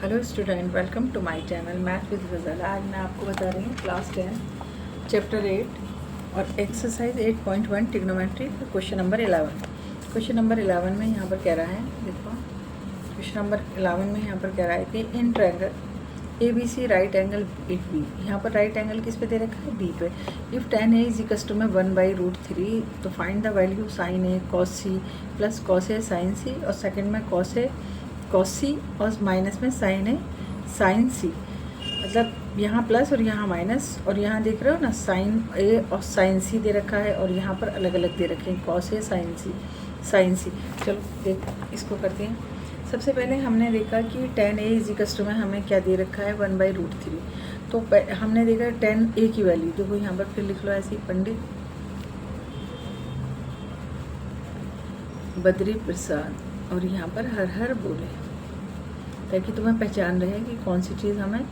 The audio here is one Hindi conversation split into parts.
Hello student, welcome to my channel math with Ghazal. आज मैं आपको बता रही हूँ क्लास 10 चैप्टर 8 और exercise 8.1 trigonometry question number 11। Question number 11 में यहाँ पर कह रहा है, देखो क्वेश्चन नंबर 11 में यहाँ पर कह रहा है कि in triangle ABC right angle it be. यहाँ पर राइट एंगल किस पे दे रखा है? बी पे। If tan A is equals to में 1/√3, तो find the value sin A cos C plus cos A sin C, और सेकेंड में cos C और माइनस में sin C। मतलब यहाँ प्लस और यहाँ माइनस, और यहाँ देख रहे हो ना sin A और sin C दे रखा है, और यहाँ पर अलग अलग दे रखे हैं cos A sin C। चलो देख इसको करते हैं। सबसे पहले हमने देखा कि tan A is equals to में हमें क्या दे रखा है? 1/√3। तो हमने देखा tan A की वैल्यू, देखो यहाँ पर फिर लिख लो ऐसी, पंडित बद्री प्रसाद, और यहाँ पर हर हर बोले, ताकि तुम्हें पहचान रहे कि कौन सी चीज़ हमें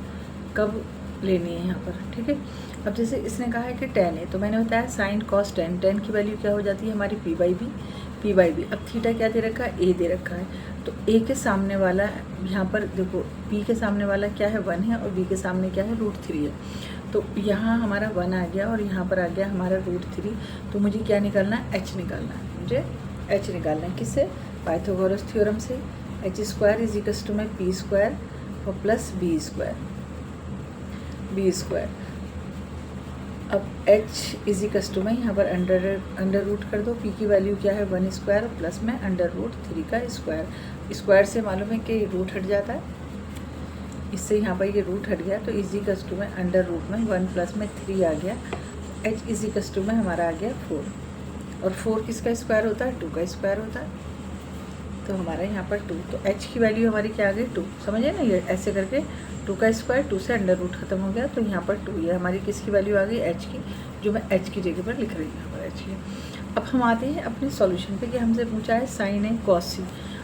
कब लेनी है यहाँ पर। ठीक है। अब जैसे इसने कहा है कि tan है, तो मैंने बताया sin cos tan की वैल्यू क्या हो जाती है हमारी? p/b। अब थीटा क्या दे रखा है? a दे रखा है। तो a के सामने वाला यहाँ पर देखो, b के सामने वाला क्या है? 1 है, और b के सामने क्या है? √3 है। तो यहाँ हमारा 1 आ गया, और यहाँ पर आ गया हमारा √3। तो मुझे क्या निकालना है? h निकालना है। मुझे h निकालना है किससे? पाइथागोरस थ्योरम से। h² इज इक्वल्स टू में p² और प्लस b²। अब h इज इक्वल्स टू में यहाँ पर अंडर रूट कर दो। p की वैल्यू क्या है? 1² और प्लस में √3 का स्क्वायर से मालूम है कि रूट हट जाता है, इससे यहाँ पर ये रूट हट गया, तो इज इक्वल्स टू में अंडर रूट में 1 प्लस में 3 आ गया। h इज इक्वल्स टू में हमारा आ गया 4, और 4 किसका स्क्वायर होता है? 2 का स्क्वायर होता है। तो हमारा यहाँ पर 2, तो h की वैल्यू हमारी क्या आ गई? 2। समझिए ना, ये ऐसे करके 2 का स्क्वायर, 2 से अंडर रूट खत्म हो गया, तो यहाँ पर 2, ये हमारी किसकी वैल्यू आ गई? h की, जो मैं h की जगह पर लिख रही हूँ यहाँ पर h की। अब हम आते हैं अपने सॉल्यूशन पे कि हमसे पूछा है sin A cos C।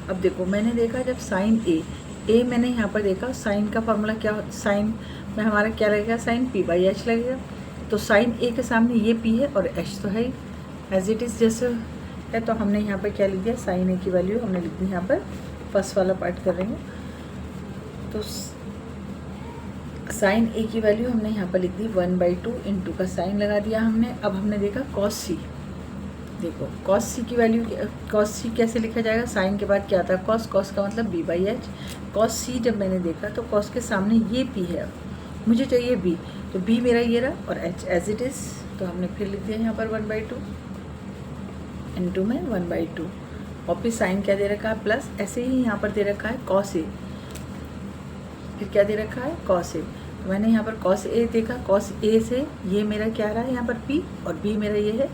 अब देखो मैंने देखा जब sin A मैंने यहाँ पर देखा, साइन का फॉर्मूला क्या, साइन में हमारा क्या लगेगा? sin p/h लगेगा। तो sin A के सामने ये p है और h तो है ही, एज इट इज़ जैसे है। तो हमने यहाँ पर क्या लिख दिया? sin A की वैल्यू हमने लिख दी यहाँ पर, फर्स्ट वाला पार्ट कर रही हूँ। तो sin A की वैल्यू हमने यहाँ पर लिख दी 1/2, इंटू का साइन लगा दिया हमने। अब हमने देखा cos C। देखो cos C की वैल्यू, cos C कैसे लिखा जाएगा? साइन के बाद क्या आता है? cos का मतलब b/h। cos C जब मैंने देखा तो cos के सामने ये p है, मुझे चाहिए b, तो b मेरा ये रहा, और h एज इट इज़। तो हमने फिर लिख दिया यहाँ पर 1/2 इंटू में 1/2, और फिर साइन क्या दे रखा है? प्लस। ऐसे ही यहाँ पर दे रखा है cos A, फिर क्या दे रखा है? cos A। तो मैंने यहाँ पर cos A देखा, cos A से ये मेरा क्या रहा है यहाँ पर p, और b मेरा ये है,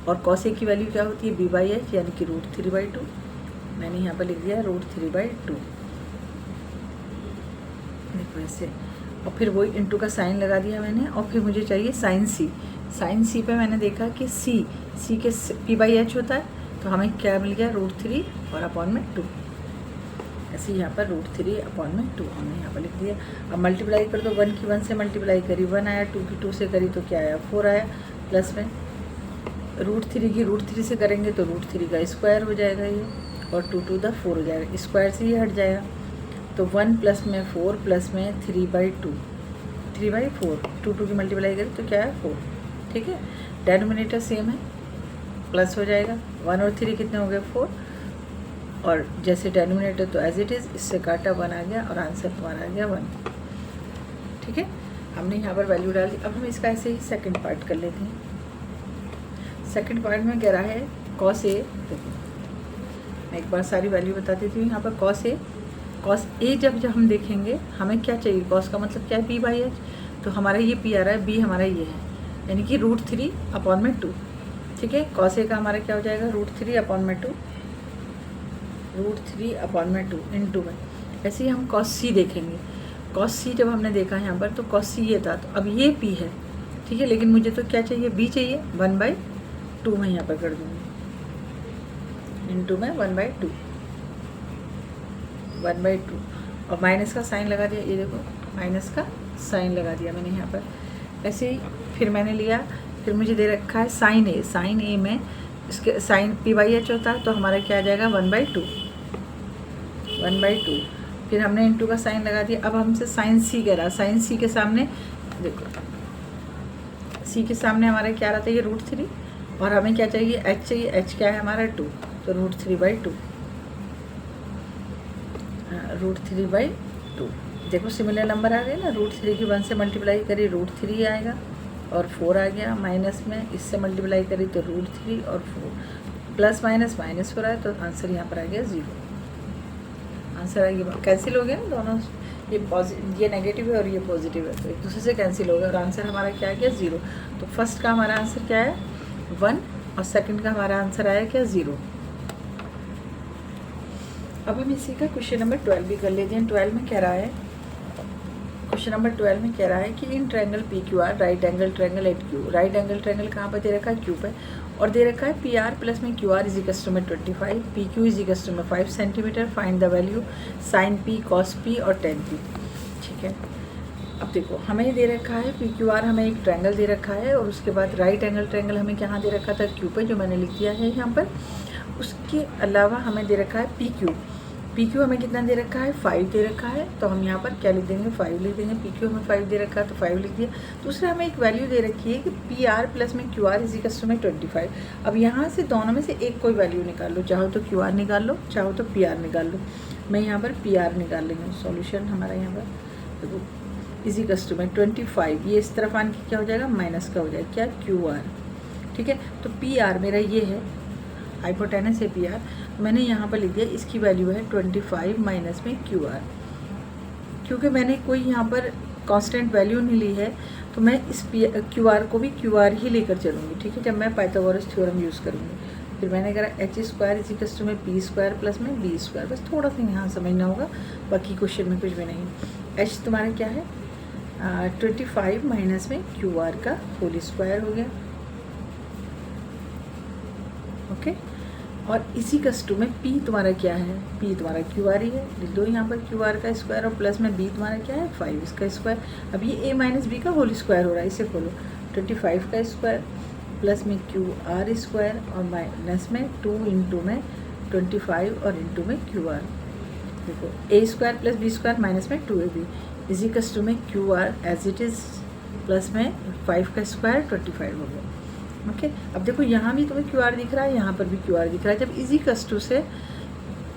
और cos A की वैल्यू क्या होती है? b/h, यानी कि √3/2। मैंने यहाँ पर लिख दिया √3/2, देखो ऐसे। और फिर वही इंटू का साइन लगा दिया मैंने, और फिर मुझे चाहिए sin C पे मैंने देखा कि C के p/h होता है, तो हमें क्या मिल गया? √3 और अपॉन में 2। ऐसे यहाँ पर √3 अपॉन में 2 हमने यहाँ पर लिख दिया। अब मल्टीप्लाई कर दो, 1 की 1 से मल्टीप्लाई करी 1 आया, 2 की 2 से करी तो क्या आया? 4 आया, प्लस में √3 की √3 से करेंगे तो √3 का स्क्वायर हो जाएगा ये, और 2 2 द 4 हो जाएगा, स्क्वायर से ये हट जाएगा। तो 1 प्लस में 4 प्लस में 3/2, 3/4, 2 की मल्टीप्लाई करें तो क्या है? 4। ठीक है, डेनोमिनेटर सेम है, प्लस हो जाएगा। 1 और 3 कितने हो गए? 4, और जैसे डेनोमिनेटर तो एज इट इज़, इससे काटा 1 आ गया, और आंसर तुम्हारा आ गया 1। ठीक है, हमने यहाँ पर वैल्यू डाल दी। अब हम इसका ऐसे ही सेकंड पार्ट कर लेते हैं। सेकंड पार्ट में कह रहा है cos A, देखो मैं एक बार सारी वैल्यू बता देती हूँ। यहाँ पर cos A जब हम देखेंगे हमें क्या चाहिए? cos का मतलब क्या है? p/h। तो हमारा ये p आ रहा है, b हमारा ये है, यानी कि √3 अपॉन में 2। ठीक है, cos A का हमारा क्या हो जाएगा? √3 अपॉन में 2, √3 अपॉन में 2 इंटू में। ऐसे ही हम cos C देखेंगे। cos C जब हमने देखा यहाँ पर, तो cos C ये था, तो अब ये p है। ठीक है, लेकिन मुझे तो क्या चाहिए? b चाहिए। 1/2 मैं यहाँ पर कर दूँगी, इंटू में 1/2, और माइनस का साइन लगा दिया। ये देखो माइनस का साइन लगा दिया मैंने यहाँ पर। ऐसे ही फिर मैंने लिया, फिर मुझे दे रखा है sin A में इसके साइन p/h होता है, तो हमारा क्या आ जाएगा? 1/2, फिर हमने इंटू का साइन लगा दिया। अब हमसे साइन सी कह रहा, साइन सी के सामने देखो, सी के सामने हमारा क्या रहता है, ये √3, और हमें क्या चाहिए, एच चाहिए। एच क्या है हमारा 2, तो √3/2, √3/2। देखो सिमिलर नंबर आ गए ना, √3 की 1 से मल्टीप्लाई करी √3 आएगा और 4 आ गया, माइनस में इससे मल्टीप्लाई करी तो √3 और 4, प्लस माइनस माइनस हो रहा है, तो आंसर यहाँ पर आ गया 0। आंसर आ गया, कैंसिल हो गया ना दोनों, ये नेगेटिव है और ये पॉजिटिव है, तो एक दूसरे से कैंसिल हो गया और आंसर हमारा क्या आ गया 0। तो फर्स्ट का हमारा आंसर क्या है 1 और सेकंड का हमारा आंसर आया क्या 0। अब हम इसी का क्वेश्चन नंबर 12 भी कर लेते हैं। 12 में कह रहा है, क्वेश्चन नंबर 12 में कह रहा है कि in triangle PQR right angle triangle eight Q, right angle triangle कहाँ पर दे रखा है, Q पे, और दे रखा है PR प्लस में QR इज इक्वल्स टू में 25, PQ इज इक्वल्स टू में 5 centimetre, find the value sine P cos P और टेन P। ठीक है, अब देखो हमें दे रखा है PQR, हमें एक ट्रायंगल दे रखा है, और उसके बाद राइट एंगल ट्रायंगल हमें कहाँ दे रखा था, Q पे, जो मैंने लिख दिया है यहाँ पर। उसके अलावा हमें दे रखा है PQ हमें कितना दे रखा है 5 दे रखा है, तो हम यहाँ पर क्या लिख देंगे 5 लिख देंगे। PQ हमें 5 दे रखा है तो 5 लिख दिया। दूसरा हमें एक वैल्यू दे रखी है कि PR प्लस में QR इज इक्वल्स टू में 25। अब यहाँ से दोनों में से एक कोई वैल्यू निकाल लो, चाहो तो QR निकाल लो, चाहो तो PR निकाल लो। मैं यहाँ पर PR निकाल लेंगे, सॉल्यूशन हमारा यहाँ पर देखो इज इक्वल्स टू में 25, ये इस तरफ आने की क्या हो जाएगा माइनस का हो जाएगा क्या QR। ठीक है, तो PR मेरा ये है, हाइपोटेनस है PR, मैंने यहाँ पर लिख दिया इसकी वैल्यू है 25 माइनस में QR। क्योंकि मैंने कोई यहाँ पर कांस्टेंट वैल्यू नहीं ली है, तो मैं इस QR को भी QR ही लेकर चलूँगी। ठीक है, जब मैं पाइथागोरस थ्योरम यूज़ करूँगी। फिर मैंने करा H² इज इक्वल्स टू में P² प्लस में B², बस थोड़ा सा यहाँ समझना होगा, बाकी क्वेश्चन में कुछ भी नहीं। H तुम्हारा क्या है 25 माइनस में QR का होल स्क्वायर हो गया। ओके, और इसी कस्टू में P तुम्हारा क्या है, P तुम्हारा QR ही है, लिख दो यहाँ पर QR का स्क्वायर, और प्लस में B तुम्हारा क्या है 5 इसका स्क्वायर। अब ये A माइनस B का होल स्क्वायर हो रहा है, इसे खोलो 25 का स्क्वायर प्लस में QR स्क्वायर और माइनस में 2 इंटू में 25 और इंटू में QR। देखो A² प्लस B² माइनस में 2AB इसी कस्टू में QR as it is plus में 5 का स्क्वायर 25 हो गया। ओके, अब देखो यहाँ भी तुम्हें QR दिख रहा है, यहाँ पर भी QR दिख रहा है। जब इजी कस्टू से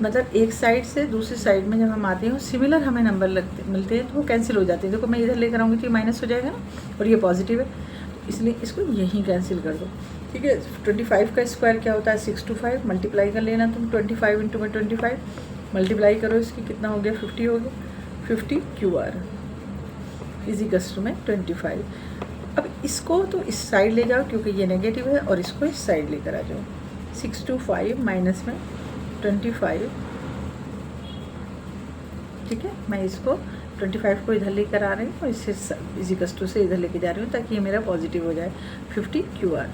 मतलब एक साइड से दूसरी साइड में जब हम आते हैं सिमिलर हमें नंबर मिलते हैं तो वो कैंसिल हो जाते हैं। देखो मैं इधर लेकर आऊँगी तो ये माइनस हो जाएगा ना, और ये पॉजिटिव है, तो इसलिए इसको यहीं कैंसिल कर दो। ठीक है, 25 का स्क्वायर क्या होता है 625, मल्टीप्लाई कर लेना तुम 25 इंटू में 25 मल्टीप्लाई करो, इसकी कितना हो गया 50 हो गया, 50 QR इजी कस्टू में 25। अब इसको तो इस साइड ले जाओ क्योंकि ये नेगेटिव है, और इसको इस साइड लेकर आ जाओ 625 माइनस में 25। ठीक है, मैं इसको 25 को इधर लेकर आ रही हूँ और इससे इसी कस्टू से इधर लेके जा रही हूँ ताकि ये मेरा पॉजिटिव हो जाए 50 QR।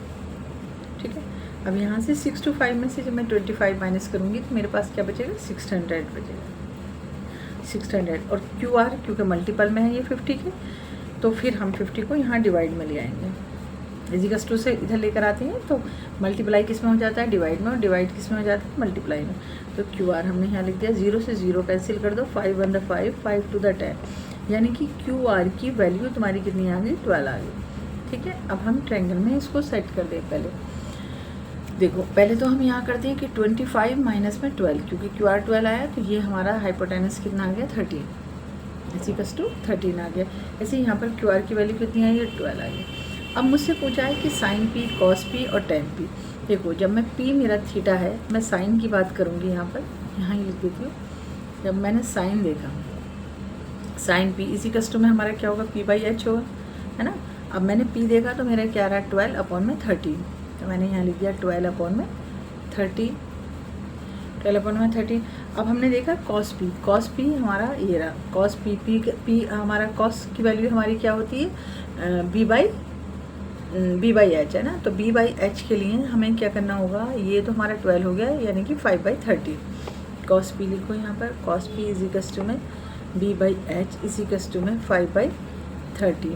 ठीक है, अब यहाँ से 625 में से जब मैं 25 माइनस करूँगी तो मेरे पास क्या बचेगा 600 बचेगा, 600। और QR क्योंकि मल्टीपल में है ये 50 के, तो फिर हम 50 को यहाँ डिवाइड में ले आएंगे। इजिकल्स टू से इधर लेकर आते हैं तो मल्टीप्लाई किस में हो जाता है डिवाइड में, और डिवाइड किस में हो जाता है मल्टीप्लाई में। तो QR हमने यहाँ लिख दिया, 0 से 0 कैंसिल कर दो, 5 1 द 5, 5 2 द 10, यानी कि QR की वैल्यू तुम्हारी कितनी आ गई 12 आ गई। ठीक है, अब हम ट्रायंगल में इसको सेट कर दें। पहले देखो, पहले तो हम यहाँ करते हैं कि 25 माइनस में 12, क्योंकि QR 12 आया तो ये हमारा हाइपोटेनस कितना आ गया 13, इजिकल्स टू 13 आ गया। ऐसे यहाँ पर QR की वैल्यू कितनी आई है 12 आ गई। अब मुझसे पूछा है कि साइन P कॉस P और टेन P। देखो जब मैं P मेरा थीटा है, मैं साइन की बात करूँगी यहाँ पर, यहाँ ही लिख देती हूँ। जब मैंने साइन देखा, साइन P इजिकल्स टू में हमारा क्या होगा P/H होगा, है ना। अब मैंने P देखा तो मेरा क्या रहा 12/13, तो मैंने यहाँ लिख दिया 12/13, 12/13। अब हमने देखा कॉस P हमारा ये रहा, कॉस P हमारा कॉस की वैल्यू हमारी क्या होती है B/H, है ना। तो B/H के लिए हमें क्या करना होगा, ये तो हमारा 12 हो गया, यानी कि 5/13। कॉस P लिखो यहाँ पर, कॉस P इजिकल्स टू में B/H इजिकल्स टू में 5/13।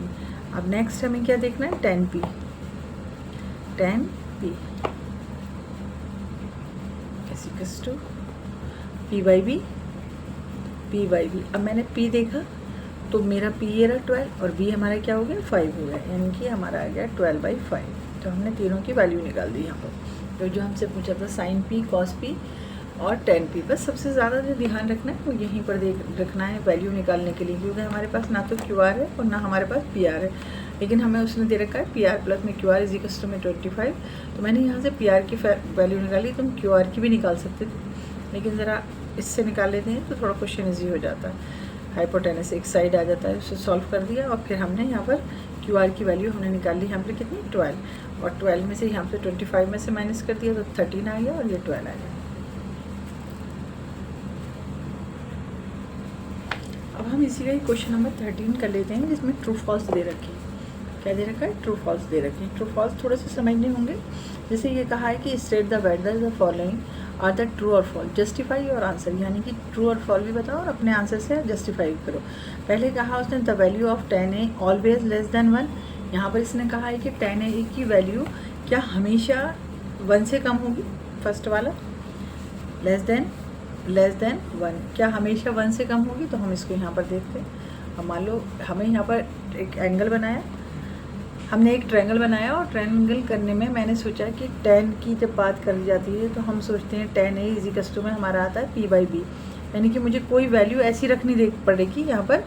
अब नेक्स्ट हमें क्या देखना है ten P equals to P/B p/b। अब मैंने p देखा तो मेरा p ये रहा 12 और b हमारा क्या हो गया 5 हो गया, यानी कि हमारा आ गया 12/5। तो हमने तीनों की वैल्यू निकाल दी यहाँ पर। तो जो हमसे पूछा था sin p cos p और tan p, बस सबसे ज़्यादा जो ध्यान रखना है वो यहीं पर रखना है वैल्यू निकालने के लिए, क्योंकि हमारे पास ना तो QR है और ना हमारे पास PR है, लेकिन हमें उसने दे रखा है PR प्लस में QR इज इक्वल्स टू में 25। तो मैंने यहाँ से PR की वैल्यू निकाली, तुम QR की भी निकाल सकते थे, लेकिन ज़रा इससे निकाल लेते हैं तो थोड़ा क्वेश्चन ईजी हो जाता है। हाइपोटेनस एक साइड आ जाता है, उसे सॉल्व कर दिया और फिर हमने यहाँ पर QR की वैल्यू हमने निकाल ली यहाँ पर कितनी 12, और 12 में से यहाँ पे 25 में से माइनस कर दिया तो 13 आ गया और ये 12 आ गया। अब हम इसी का ही क्वेश्चन नंबर 13 कर लेते हैं, जिसमें ट्रू फॉल्स दे रखी है। क्या दे रखा है? ट्रू फॉल्स दे रखी है। ट्रू फॉल्स थोड़े से समझने होंगे। जैसे ये कहा है कि state the whether the following are the true और फॉल्स, जस्टिफाई और आंसर, यानी कि ट्रू और फॉल्स भी बताओ और अपने आंसर से जस्टिफाई करो। पहले कहा उसने the value of tan a always less than 1। यहाँ पर इसने कहा है कि tan a की वैल्यू क्या हमेशा 1 से कम होगी? फर्स्ट वाला लेस देन 1 क्या हमेशा 1 से कम होगी? तो हम इसको यहाँ पर देखते हैं। अब मान लो हमें यहाँ पर एक एंगल बनाया, हमने एक ट्रायंगल बनाया और ट्रायंगल करने में मैंने सोचा कि tan की जब बात करी जाती है तो हम सोचते हैं tan a is equals to में हमारा आता है p/b, यानी कि मुझे कोई वैल्यू ऐसी रखनी पड़ेगी यहाँ पर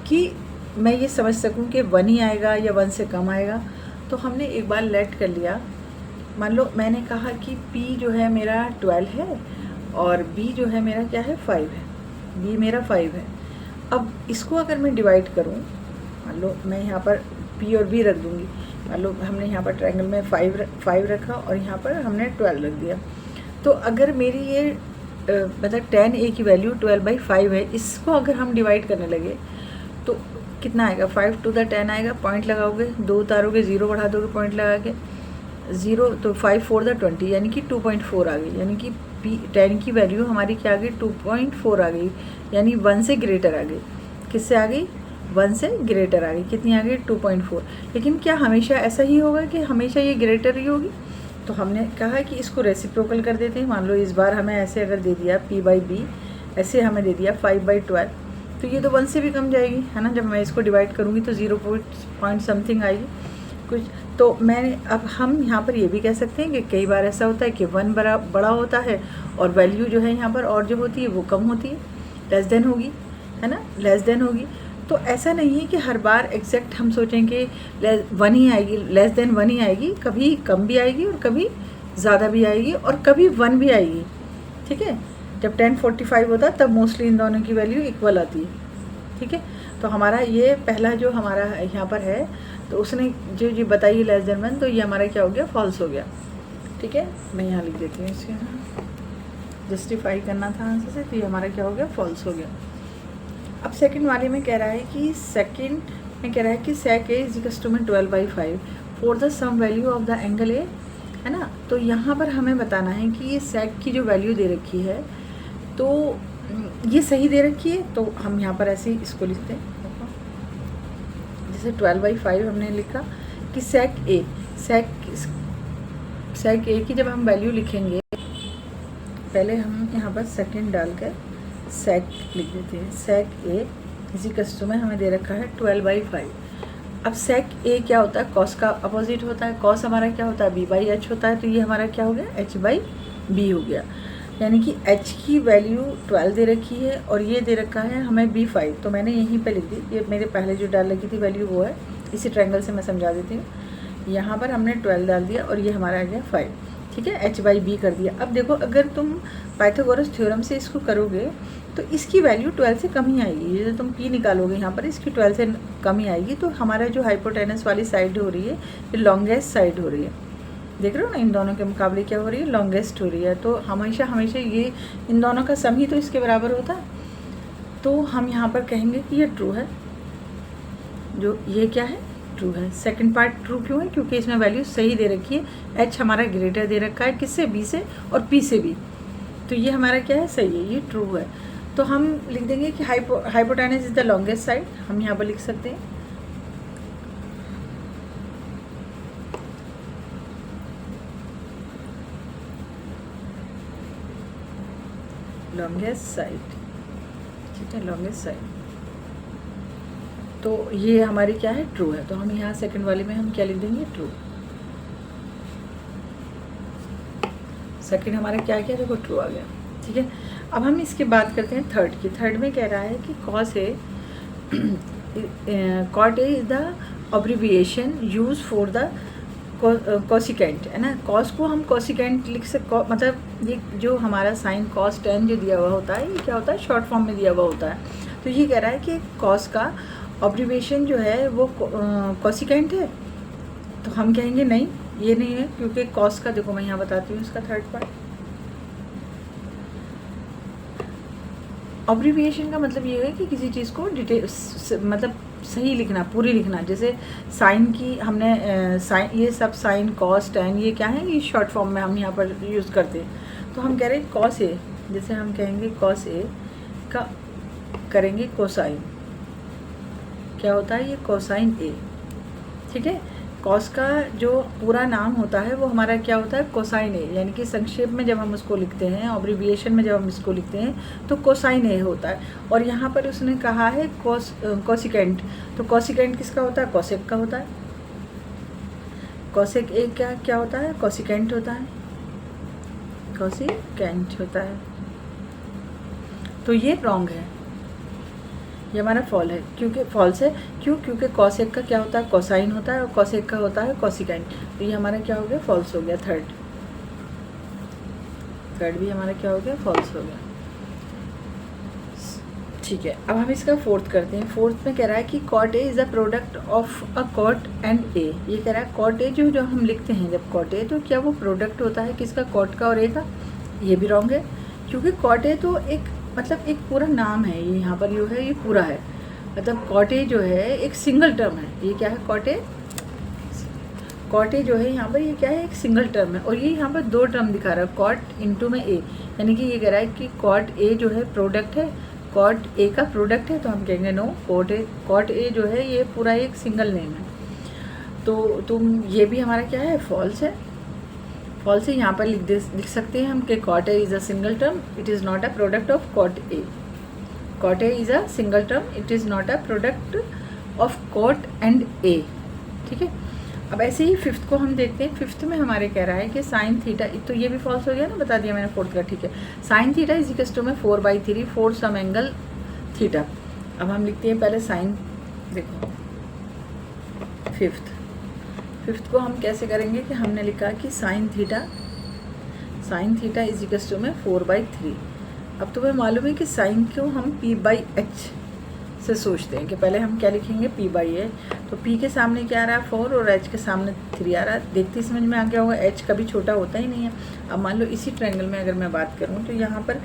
कि मैं ये समझ सकूँ कि 1 ही आएगा या 1 से कम आएगा। तो हमने एक बार लेट कर लिया, मान लो मैंने कहा कि p जो है मेरा 12 है और b जो है मेरा क्या है 5 है, b मेरा 5 है। अब इसको अगर मैं डिवाइड करूँ, मान लो मैं यहाँ पर p और b रख दूँगी, मान लो हमने यहाँ पर ट्रायंगल में 5 रखा और यहाँ पर हमने 12 रख दिया। तो अगर मेरी ये मतलब tan a की वैल्यू 12/5 है, इसको अगर हम डिवाइड करने लगे तो कितना आएगा? 5 टू द 10 आएगा, पॉइंट लगाओगे, 2 उतारोगे, 0 बढ़ा दोगे पॉइंट लगा के, 0 तो 5 4 द 20 यानी कि 2.4 आ गई, यानी कि tan की वैल्यू हमारी क्या आ गई? 2.4 आ गई, यानी 1 से ग्रेटर आ गई। किससे आ गई? 1 से ग्रेटर आ गई। कितनी आ गई? 2.4। लेकिन क्या हमेशा ऐसा ही होगा कि हमेशा ये ग्रेटर ही होगी? तो हमने कहा कि इसको रेसिप्रोकल कर देते हैं। मान लो इस बार हमें ऐसे अगर दे दिया p/b, ऐसे हमें दे दिया 5/12, तो ये तो 1 से भी कम जाएगी, है ना। जब मैं इसको डिवाइड करूँगी तो 0 पॉइंट समथिंग आएगी कुछ। तो मैंने अब हम यहाँ पर ये भी कह सकते हैं कि कई बार ऐसा होता है कि 1 बड़ा होता है और वैल्यू जो है यहाँ पर और जो होती है वो कम होती है, लेस देन होगी, है ना, लेस देन होगी। तो ऐसा नहीं है कि हर बार एग्जैक्ट हम सोचें कि 1 ही आएगी, लेस देन 1 ही आएगी, कभी कम भी आएगी और कभी ज़्यादा भी आएगी और कभी 1 भी आएगी, ठीक है। जब 1045 होता है तब मोस्टली इन दोनों की वैल्यू इक्वल आती है, ठीक है। तो हमारा ये पहला जो हमारा यहाँ पर है, तो उसने जो बताई लेस देन 1, तो ये हमारा क्या हो गया? फॉल्स हो गया, ठीक है। मैं यहाँ लिख देती हूँ, इसके जस्टिफाई करना था आंसर से, तो ये हमारा क्या हो गया? फॉल्स हो गया। अब सेकंड वाले में कह रहा है कि sec a is equals to में 12/5 for the some value of the angle a, है ना। तो यहाँ पर हमें बताना है कि ये sec की जो वैल्यू दे रखी है तो ये सही दे रखी है, तो हम यहाँ पर ऐसे ही इसको लिखते हैं। जैसे 12/5 हमने लिखा कि sec a की जब हम वैल्यू लिखेंगे, पहले हम यहाँ पर सेकेंड डालकर sec लिख देते हैं। sec a इसी कस्टम में हमें दे रखा है 12/5। अब sec a क्या होता है? cos का अपोजिट होता है। cos हमारा क्या होता है? b/h होता है। तो ये हमारा क्या हो गया? h/b हो गया, यानी कि h की वैल्यू 12 दे रखी है और ये दे रखा है हमें b5। तो मैंने यहीं पे लिख दी, ये मेरे पहले जो डाल रखी थी वैल्यू वो है। इसी ट्रायंगल से मैं समझा देती हूँ। यहाँ पर हमने 12 डाल दिया और ये हमारा आ गया 5, ठीक है, h/b कर दिया। अब देखो, अगर तुम पाइथागोरस थ्योरम से इसको करोगे तो इसकी वैल्यू 12 से कम ही आएगी। जैसे तुम p निकालोगे यहाँ पर, इसकी 12 से कम ही आएगी। तो हमारा जो हाइपोटेनस वाली साइड हो रही है ये लॉन्गेस्ट साइड हो रही है। देख रहे हो ना, इन दोनों के मुकाबले क्या हो रही है? लॉन्गेस्ट हो रही है। तो हमेशा ये इन दोनों का सम ही तो इसके बराबर होता है। तो हम यहाँ पर कहेंगे कि ये ट्रू है। जो ये क्या है? ट्रू है। सेकंड पार्ट ट्रू क्यों है? क्योंकि इसमें वैल्यू सही दे रखी है। h हमारा ग्रेटर दे रखा है, किससे? b से और p से भी। तो ये हमारा क्या है? सही है, ये ट्रू है। तो हम लिख देंगे कि hypotenuse is the longest side. हम यहाँ पर लिख सकते हैं लॉन्गेस्ट साइड, ठीक है, लॉन्गेस्ट साइड। तो ये हमारी क्या है, ट्रू है। तो हम यहाँ सेकंड वाले में हम क्या लिख देंगे, ट्रू। सेकंड हमारा क्या क्या, देखो ट्रू आ गया। ठीक है, अब हम इसके बात करते हैं थर्ड की। थर्ड में कह रहा है कि cos A cot A is the abbreviation use for the cosecant, है ना। कॉस को हम कोसिकेंट लिख सकते, मतलब ये जो हमारा साइन कॉस टेन जो दिया हुआ होता है, ये क्या होता है, शॉर्ट फॉर्म में दिया हुआ होता है। तो ये कह रहा है कि कॉस का अब्रिविएशन जो है वो कोसिकेंट है। तो हम कहेंगे नहीं, ये नहीं है, क्योंकि कॉस का, देखो मैं यहाँ बताती हूँ इसका थर्ड पार्ट। अब्रिविएशन का मतलब ये है कि किसी चीज़ को डिटेल, मतलब सही लिखना, पूरी लिखना। जैसे साइन की हमने साइन, ये सब साइन कॉस टेन ये क्या है, ये शॉर्ट फॉर्म में हम यहाँ पर यूज़ करते हैं। तो हम कह रहे हैं कॉस ए, जैसे हम कहेंगे कॉस ए का करेंगे कोसाइन, क्या होता है, ये कोसाइन ए। ठीक है, कॉस का जो पूरा नाम होता है वो हमारा क्या होता है, कोसाइन ए, यानी कि संक्षेप में जब हम उसको लिखते हैं, अब्रिविएशन में जब हम इसको लिखते हैं तो कोसाइन ए होता है। और यहाँ पर उसने कहा है कोसिकेंट, तो कोसिकेंट किसका होता है, कोसेक का होता है। कोसेक ए क्या होता है, कोसिकेंट होता है, कोसिकेंट होता है। तो ये रॉन्ग है, ये हमारा फॉल है, क्योंकि फॉल्स है। क्यों, क्योंकि कॉसेक का क्या होता है, कोसाइन होता है, और कॉसेक का होता है कोसिकेंट। तो ये हमारा क्या हो गया, फॉल्स हो गया। थर्ड भी हमारा क्या हो गया, फॉल्स हो गया। ठीक है, अब हम इसका फोर्थ करते हैं। फोर्थ में कह रहा है कि cot A is a product of a cot and A. ये कह रहा है कॉट ए जो हम लिखते हैं जब कॉट ए, तो क्या वो प्रोडक्ट होता है किसका, कॉट का और ए का। ये भी रॉन्ग है, क्योंकि कॉट ए तो एक मतलब एक पूरा नाम है, ये यहाँ पर जो है ये पूरा है। मतलब कॉटे जो है एक सिंगल टर्म है, ये क्या है, कॉटे जो है यहाँ पर ये क्या है, एक सिंगल टर्म है। और ये यहाँ पर दो टर्म दिखा रहा है, कॉट इंटू में ए, यानी कि ये कह रहा है कि कॉट ए जो है प्रोडक्ट है, कॉट ए का प्रोडक्ट है। तो हम कहेंगे नो, कॉट ए जो है ये पूरा एक सिंगल नेम है। तो तुम ये भी हमारा क्या है, फॉल्स है। फॉल्स है, यहाँ पर लिख सकते हैं हम कि cot A is a single term, it is not a product of cot A. Cot A is a single term, it is not a product of cot and A. ठीक है, अब ऐसे ही फिफ्थ को हम देखते हैं। फिफ्थ में हमारे कह रहा है कि साइन थीटा, तो ये भी फॉल्स हो गया ना, बता दिया मैंने फोर्थ का। ठीक है, sine theta is equal to में 4/3 फोर सम एंगल थीटा। अब हम लिखते हैं पहले साइन, देखो फिफ्थ को हम कैसे करेंगे कि हमने लिखा कि sine theta is equal to में 4/3। अब तुम्हें मालूम है कि साइन को हम p/h से सोचते हैं कि पहले हम क्या लिखेंगे, p/h। तो p के सामने क्या आ रहा है, 4, और h के सामने 3 आ रहा है। देखते समझ में आ गया होगा, h कभी छोटा होता ही नहीं है। अब मान लो इसी ट्रायंगल में अगर मैं बात करूँ तो यहाँ पर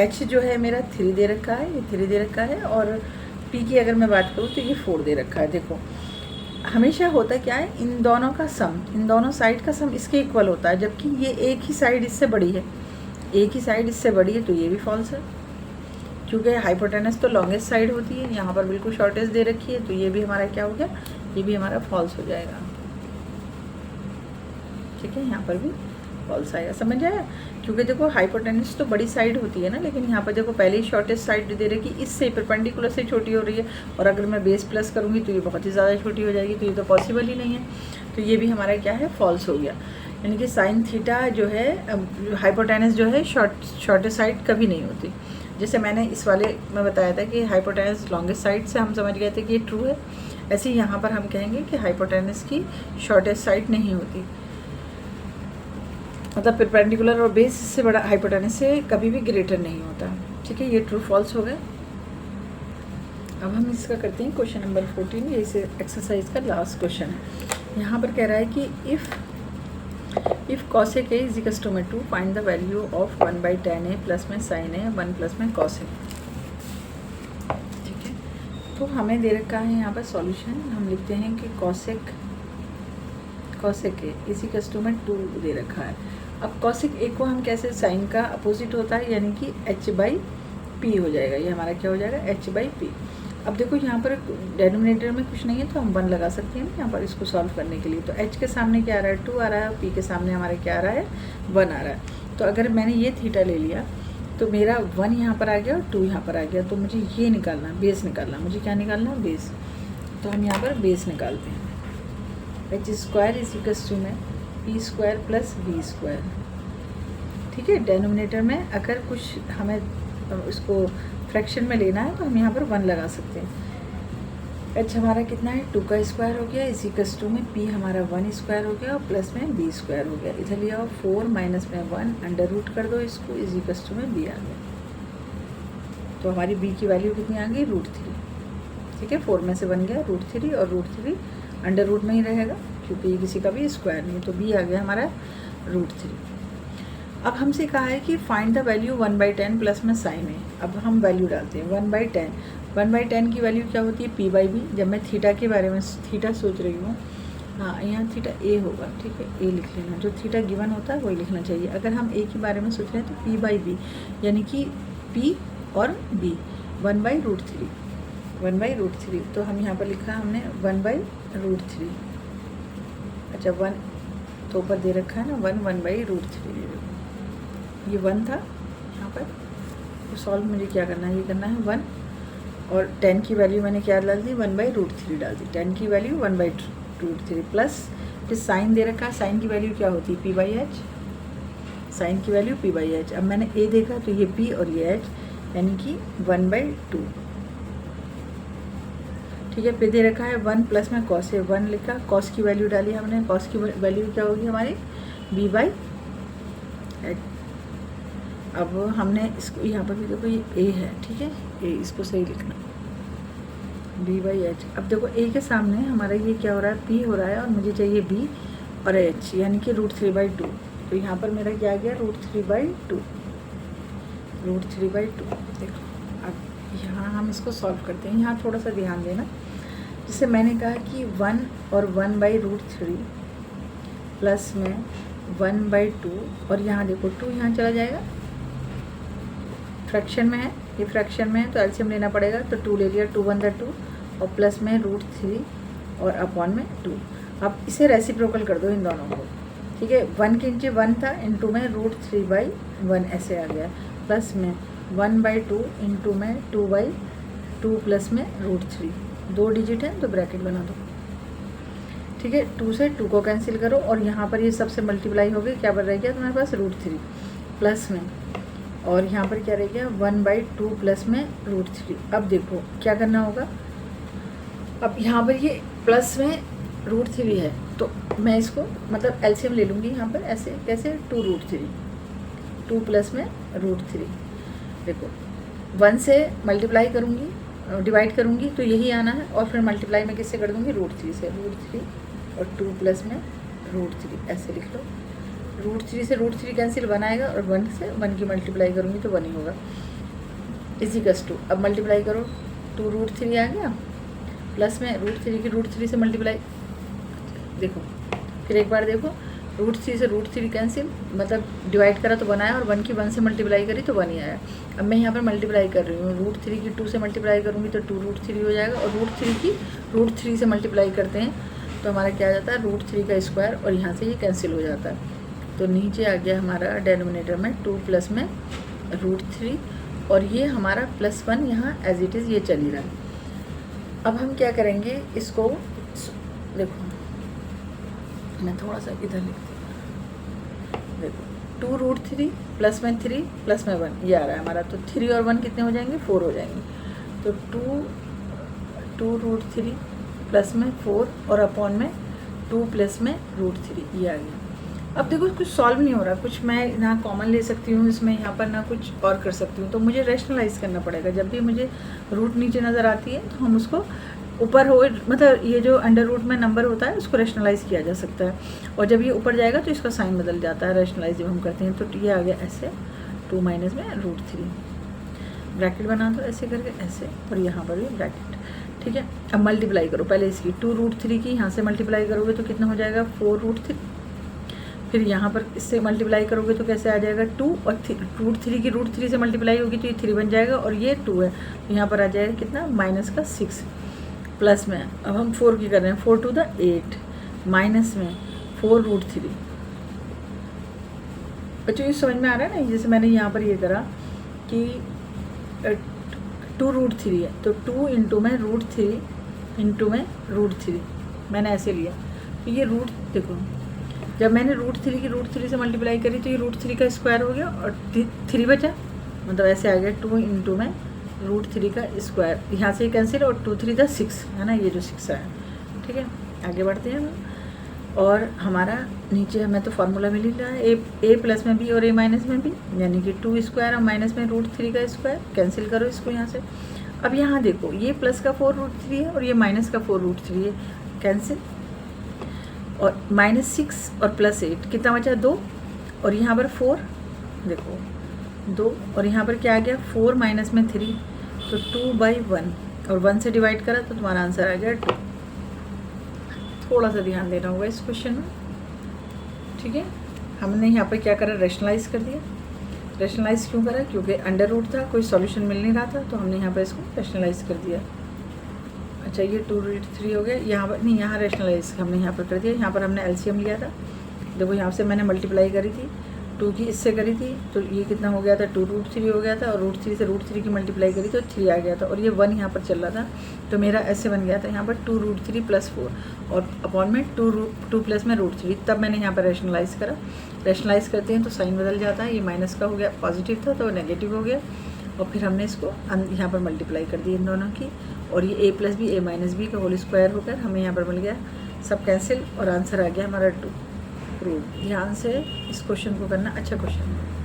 h जो है मेरा 3 दे रखा है, ये 3 दे रखा है, और p की अगर मैं बात करूँ तो ये 4 दे रखा है। देखो हमेशा होता क्या है, इन दोनों का सम, इन दोनों साइड का सम इसके इक्वल होता है, जबकि ये एक ही साइड इससे बड़ी है, एक ही साइड इससे बड़ी है। तो ये भी फॉल्स है, क्योंकि हाइपोटेनस तो लॉन्गेस्ट साइड होती है, यहाँ पर बिल्कुल शॉर्टेस्ट दे रखी है। तो ये भी हमारा क्या हो गया, ये भी हमारा फॉल्स हो जाएगा। ठीक है, यहाँ पर भी फॉल्स आएगा, समझ आया। क्योंकि देखो हाइपोटेनस तो बड़ी साइड होती है ना, लेकिन यहाँ पर देखो पहले ही शॉर्टेस्ट साइड दे रखी, इससे परपेंडिकुलर से छोटी हो रही है, और अगर मैं बेस प्लस करूँगी तो ये बहुत ही ज़्यादा छोटी हो जाएगी। तो ये तो पॉसिबल ही नहीं है। तो ये भी हमारा क्या है, फॉल्स हो गया। यानी कि साइन थीटा जो है, हाइपोटेनस जो है शॉर्टेस्ट साइड कभी नहीं होती। जैसे मैंने इस वाले में बताया था कि हाइपोटेनस लॉन्गेस्ट साइड से हम समझ गए थे कि ये ट्रू है, ऐसे ही यहाँ पर हम कहेंगे कि हाइपोटेनस की शॉर्टेस्ट साइड नहीं होती, मतलब परपेंडिकुलर और बेस से बड़ा हाइपोटेनस से कभी भी ग्रेटर नहीं होता। ठीक है, ये ट्रू फॉल्स हो गया। अब हम इसका करते हैं क्वेश्चन नंबर 14, ये इस एक्सरसाइज का लास्ट क्वेश्चन है। यहाँ पर कह रहा है कि if cosec a is equal to में 2 find the value of 1/tan a plus में sin a 1 प्लस में cos a। ठीक है, तो हमें दे रखा है यहाँ पर सॉल्यूशन, हम लिखते हैं कि cosec a is equal to में 2 दे रखा है। अब cosec a को हम कैसे, साइन का अपोजिट होता है, यानी कि h/p हो जाएगा। ये हमारा क्या हो जाएगा, h/p। अब देखो यहाँ पर डेनोमिनेटर में कुछ नहीं है, तो हम 1 लगा सकते हैं यहाँ पर इसको सॉल्व करने के लिए। तो h के सामने क्या आ रहा है, 2 आ रहा है, p के सामने हमारे क्या आ रहा है, 1 आ रहा है। तो अगर मैंने ये थीटा ले लिया, तो मेरा 1 यहाँ पर आ गया और 2 यहाँ पर आ गया, तो मुझे ये निकालना, बेस निकालना, मुझे क्या निकालना, बेस। तो हम यहाँ पर बेस निकालते हैं। h square is equals to में p square plus b square. ठीक है, डेनोमिनेटर में अगर कुछ हमें उसको फ्रैक्शन में लेना है तो हम यहाँ पर 1 लगा सकते हैं। h हमारा कितना है, 2 का स्क्वायर हो गया, इज इक्वल्स टू में p हमारा 1 स्क्वायर हो गया और प्लस में b स्क्वायर हो गया। इधर लिया 4 माइनस में 1 अंडर रूट कर दो इसको, इज इक्वल्स टू में b आ गया। तो हमारी b की वैल्यू कितनी आ गई, √3। ठीक है, 4 में से बन गया √3 और √3 अंडर रूट में ही रहेगा क्योंकि ये किसी का भी स्क्वायर नहीं है, तो b आ गया हमारा √3। अब हमसे कहा है कि फाइंड द वैल्यू 1/10 प्लस में साइन है। अब हम वैल्यू डालते हैं 1/10 की वैल्यू क्या होती है, p/b। जब मैं थीटा के बारे में थीटा सोच रही हूँ, हाँ यहाँ थीटा a होगा, ठीक है, a लिख लेना, जो थीटा गिवन होता है वही लिखना चाहिए। अगर हम a के बारे में सोच रहे हैं तो p/b यानी कि p और b 1/√3 तो हम यहाँ पर लिखा हमने 1/√3। अच्छा 1 तो ऊपर दे रखा है ना 1/√3, ये 1 था यहाँ पर। तो सॉल्व मुझे क्या करना है, ये करना है 1 और 10 की वैल्यू मैंने क्या डाल दी, 1/√3 डाल दी। 10 की वैल्यू 1/√3 प्लस फिर साइन दे रखा है, साइन की वैल्यू क्या होती है, p/h, साइन की वैल्यू p/h। अब मैंने a देखा तो ये p और ये h यानी कि 1/2। ठीक है, पे दे रखा है 1 प्लस में कॉस है, 1 लिखा, कॉस की वैल्यू डाली हमने, कॉस की वैल्यू क्या होगी हमारी b/h। अब हमने इसको यहाँ पर भी देखो ये a है, ठीक है, a इसको सही लिखना b/h। अब देखो a के सामने हमारा ये क्या हो रहा है, p हो रहा है और मुझे चाहिए b और h यानी कि √3/2। तो यहाँ पर मेरा क्या आ गया, √3/2। देखो अब यहाँ हम इसको सॉल्व करते हैं। यहाँ थोड़ा सा ध्यान देना, जैसे मैंने कहा कि 1 और 1/√3 प्लस में 1/2 और यहाँ देखो 2 यहाँ चला जाएगा, फ्रैक्शन में है, ये फ्रैक्शन में है तो एलसीएम लेना पड़ेगा। तो 2 ले लिया, 2 1 2 और प्लस में √3 और अपॉन में 2। अब इसे रेसिप्रोकल कर दो इन दोनों को, ठीक है। 1 के नीचे 1 था, इनटू में √3/1 ऐसे आ गया, प्लस में 1/2 इंटू में 2/2 प्लस में √3, 2 डिजिट है तो ब्रैकेट बना दो, ठीक है। 2 से 2 को कैंसिल करो और यहाँ पर ये सबसे मल्टीप्लाई हो गई, क्या बन रह गया तुम्हारे पास √3 प्लस में, और यहाँ पर क्या रह गया 1/2 प्लस में √3। अब देखो क्या करना होगा, अब यहाँ पर ये प्लस में √3 है तो मैं इसको मतलब एलसीएम ले लूँगी यहाँ पर, ऐसे कैसे 2√3, 2 प्लस में √3। देखो 1 से मल्टीप्लाई करूँगी, डिवाइड करूँगी तो यही आना है, और फिर मल्टीप्लाई मैं किससे कर दूँगी, √3 से, √3 और 2 प्लस में √3 ऐसे लिख लो। √3 से √3 कैंसिल 1 आएगा और 1 से 1 की मल्टीप्लाई करूँगी तो 1 ही होगा, इजिकल्स टू। अब मल्टीप्लाई करो, 2√3 आ गया प्लस में √3 की √3 से मल्टीप्लाई, देखो फिर एक बार देखो, √3 से √3 कैंसिल, मतलब डिवाइड करा तो 1 आया और 1 की 1 से मल्टीप्लाई करी तो 1 ही आया। अब मैं यहाँ पर मल्टीप्लाई कर रही हूँ, √3 की 2 से मल्टीप्लाई करूँगी तो 2√3 हो जाएगा, और √3 की √3 से मल्टीप्लाई करते हैं तो हमारा क्या आ जाता है, √3 का स्क्वायर, और यहाँ से ये कैंसिल हो जाता है। तो नीचे आ गया हमारा डेनोमिनेटर में 2 प्लस में √3, और ये हमारा +1 यहाँ एज इट इज़ ये चल ही रहा है। अब हम क्या करेंगे, इसको देखो मैं थोड़ा सा इधर लिखती हूँ, देखो 2√3 प्लस में 3 प्लस में 1 ये आ रहा है हमारा, तो 3 और 1 कितने हो जाएंगे, 4 हो जाएंगे। तो 2√3 प्लस में 4 और अपॉन में 2 प्लस में √3 ये आ गया। अब देखो कुछ सॉल्व नहीं हो रहा, कुछ मैं ना कॉमन ले सकती हूँ इसमें, यहाँ पर ना कुछ और कर सकती हूँ, तो मुझे रैशनलाइज करना पड़ेगा। जब भी मुझे रूट नीचे नज़र आती है तो हम उसको ऊपर हो, मतलब ये जो अंडर रूट में नंबर होता है उसको रैशनलाइज किया जा सकता है, और जब ये ऊपर जाएगा तो इसका साइन बदल जाता है रैशनलाइज जब हम करते हैं। तो ये आ गया ऐसे 2 माइनस में √3, ब्रैकेट बना दो ऐसे करके ऐसे, और यहाँ पर भी ब्रैकेट, ठीक है। अब मल्टीप्लाई करो पहले इसकी, 2√3 की यहाँ से मल्टीप्लाई करोगे तो कितना हो जाएगा 4√3, फिर यहाँ पर इससे मल्टीप्लाई करोगे तो कैसे आ जाएगा 2, और √3 की √3 से मल्टीप्लाई होगी तो ये 3 बन जाएगा, और ये 2 है तो यहाँ पर आ जाएगा कितना -6, प्लस में अब हम 4 की कर रहे हैं, 4 to the 8 माइनस में 4√3। बच्चों ये समझ में आ रहा है ना, जैसे मैंने यहाँ पर ये करा कि 2√3 है, तो 2 इंटू में √3 इंटू में √3 मैंने ऐसे लिया। तो ये रूट देखो, जब मैंने √3 की √3 से मल्टीप्लाई करी तो ये √3 का स्क्वायर हो गया और 3 बचा, मतलब ऐसे आ गया 2 इंटू में √3 का स्क्वायर, यहाँ से कैंसिल और 2 3 था 6 है ना, ये जो 6 आया। ठीक है, आगे बढ़ते हैं हम। और हमारा नीचे हमें तो फार्मूला मिल ही रहा है, ए प्लस में भी और ए माइनस में भी, यानी कि 2 स्क्वायर और माइनस में √3 का स्क्वायर, कैंसिल करो इसको यहाँ से। अब यहाँ देखो, ये प्लस का 4√3 है और ये माइनस का 4√3 है, कैंसिल। और -6 और +8 कितना बचा, 2, और यहाँ पर 4 देखो 2, और यहाँ पर क्या आ गया 4 माइनस में 3, तो 2/1, और 1 से डिवाइड करा तो तुम्हारा आंसर आ गया 2। थोड़ा सा ध्यान देना होगा इस क्वेश्चन में। ठीक है, हमने यहाँ पर क्या करा, रेशनलाइज कर दिया। रेशनलाइज क्यों करा, क्योंकि अंडर रूट था, कोई सॉल्यूशन मिल नहीं रहा था, तो हमने यहाँ पर इसको रेशनलाइज कर दिया। अच्छा, ये 2√3 हो गया, यहाँ पर नहीं, यहाँ रेशनलाइज हमने यहाँ पर कर दिया। यहाँ पर हमने एलसीएम लिया था, देखो यहाँ से मैंने मल्टीप्लाई करी थी, 2 की इससे करी थी, तो ये कितना हो गया था, 2√3 हो गया था, और √3 से √3 की मल्टीप्लाई करी तो 3 आ गया था, और ये 1 यहाँ पर चल रहा था, तो मेरा ऐसे बन गया था यहाँ पर 2√3 + 4 और अपॉन में 2 प्लस में √3। तब मैंने यहाँ पर रेशनलाइज करा। रेशनलाइज करते हैं तो साइन बदल जाता है, ये माइनस का हो गया, पॉजिटिव था तो नेगेटिव हो गया, और फिर हमने इसको यहाँ पर मल्टीप्लाई कर दी इन दोनों की, और ये a + b a - b का होल स्क्वायर होकर हमें यहाँ पर मिल गया, सब कैंसिल, और आंसर आ गया हमारा 2 रूट। ध्यान से इस क्वेश्चन को करना, अच्छा क्वेश्चन है।